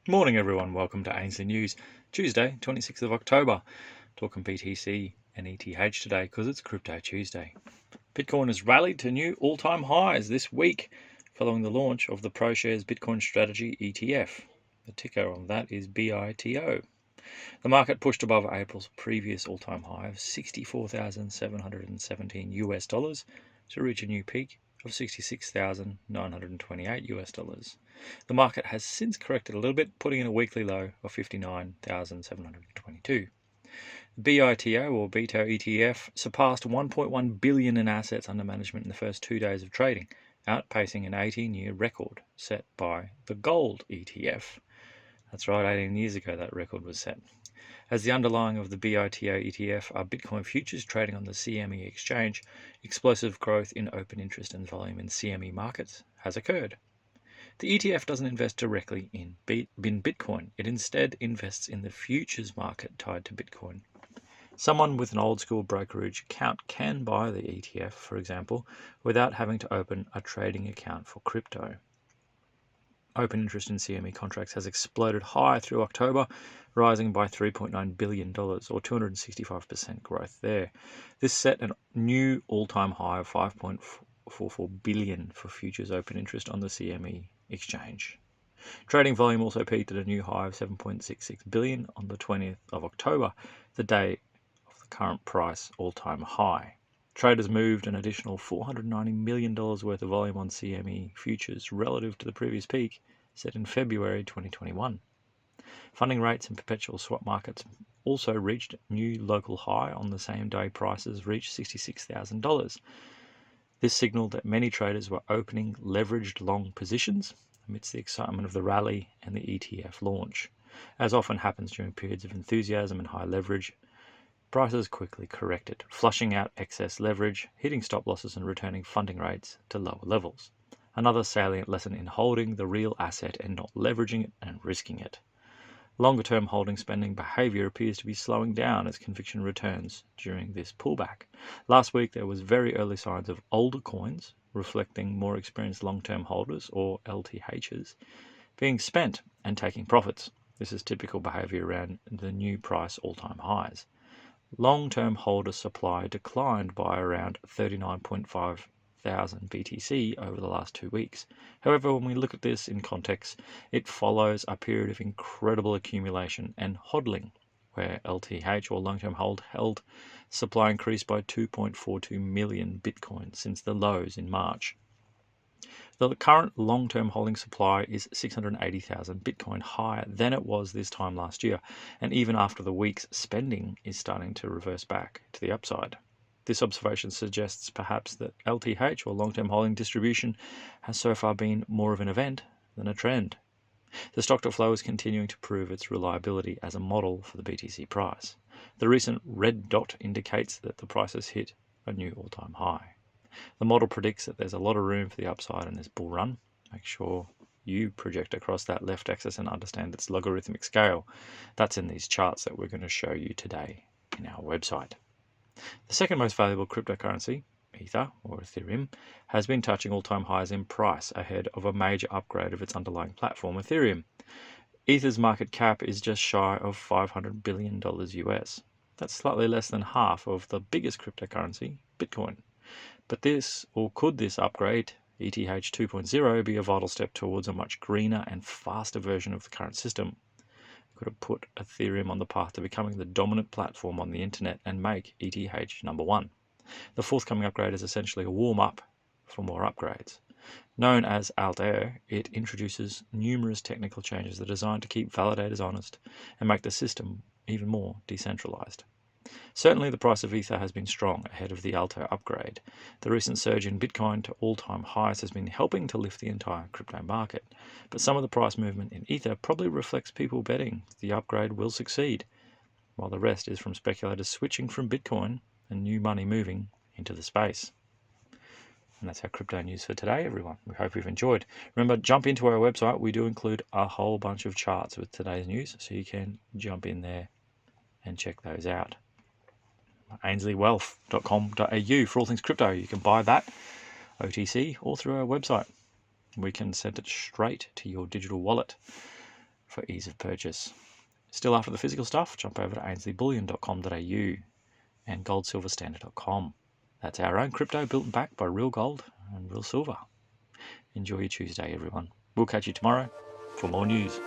Morning everyone, welcome to Ainsley News, Tuesday 26th of October. Talking BTC and ETH today because it's Crypto Tuesday. Bitcoin has rallied to new all-time highs this week following the launch of the ProShares Bitcoin Strategy ETF. The ticker on that is BITO. The market pushed above April's previous all-time high of $64,717 to reach a new peak of $66,928. The market has since corrected a little bit, putting in a weekly low of $59,722. The BITO or BITO ETF surpassed $1.1 billion in assets under management in the first 2 days of trading, outpacing an 18-year record set by the gold ETF. That's right, 18 years ago that record was set. As the underlying of the BITO ETF are Bitcoin futures trading on the CME exchange, explosive growth in open interest and volume in CME markets has occurred. The ETF doesn't invest directly in Bitcoin. It instead invests in the futures market tied to Bitcoin. Someone with an old school brokerage account can buy the ETF, for example, without having to open a trading account for crypto. Open interest in CME contracts has exploded high through October, rising by $3.9 billion or 265% growth there. This set a new all-time high of $5.44 billion for futures open interest on the CME exchange. Trading volume also peaked at a new high of $7.66 billion on the 20th of October, the day of the current price all-time high. Traders moved an additional $490 million worth of volume on CME futures relative to the previous peak set in February 2021. Funding rates in perpetual swap markets also reached a new local high on the same day prices reached $66,000. This signaled that many traders were opening leveraged long positions amidst the excitement of the rally and the ETF launch. As often happens during periods of enthusiasm and high leverage, prices quickly corrected, flushing out excess leverage, hitting stop losses and returning funding rates to lower levels. Another salient lesson in holding the real asset and not leveraging it and risking it. Longer-term holding spending behavior appears to be slowing down as conviction returns during this pullback. Last week there was very early signs of older coins, reflecting more experienced long-term holders, or LTHs, being spent and taking profits. This is typical behavior around the new price all-time highs. Long-term holder supply declined by around 39.5 thousand BTC over the last 2 weeks. However, when we look at this in context, it follows a period of incredible accumulation and hodling, where LTH or long-term held supply increased by 2.42 million Bitcoin since the lows in March. The current long-term holding supply is 680,000 Bitcoin higher than it was this time last year, and even after the week's spending is starting to reverse back to the upside. This observation suggests perhaps that LTH or long-term holding distribution has so far been more of an event than a trend. The stock to flow is continuing to prove its reliability as a model for the BTC price. The recent red dot indicates that the price has hit a new all-time high. The model predicts that there's a lot of room for the upside in this bull run. Make sure you project across that left axis and understand its logarithmic scale. That's in these charts that we're going to show you today in our website. The second most valuable cryptocurrency, Ether or Ethereum, has been touching all-time highs in price ahead of a major upgrade of its underlying platform, Ethereum. Ether's market cap is just shy of $500 billion US. That's slightly less than half of the biggest cryptocurrency, Bitcoin. But could this upgrade, ETH 2.0, be a vital step towards a much greener and faster version of the current system? Could have put Ethereum on the path to becoming the dominant platform on the internet and make ETH number one. The forthcoming upgrade is essentially a warm-up for more upgrades. Known as Altair, it introduces numerous technical changes that are designed to keep validators honest and make the system even more decentralized. Certainly the price of Ether has been strong ahead of the Altair upgrade. The recent surge in Bitcoin to all-time highs has been helping to lift the entire crypto market, but some of the price movement in Ether probably reflects people betting the upgrade will succeed, while the rest is from speculators switching from Bitcoin and new money moving into the space. And that's our crypto news for today, everyone. We hope you've enjoyed. Remember, jump into our website. We do include a whole bunch of charts with today's news, so you can jump in there and check those out. AinsleyWealth.com.au for all things crypto. You can buy that OTC or through our website. We can send it straight to your digital wallet for ease of purchase. Still after the physical stuff, jump over to ainsleyBullion.com.au and goldsilverstandard.com. That's our own crypto built and backed by real gold and real silver. Enjoy your Tuesday, everyone. We'll catch you tomorrow for more news.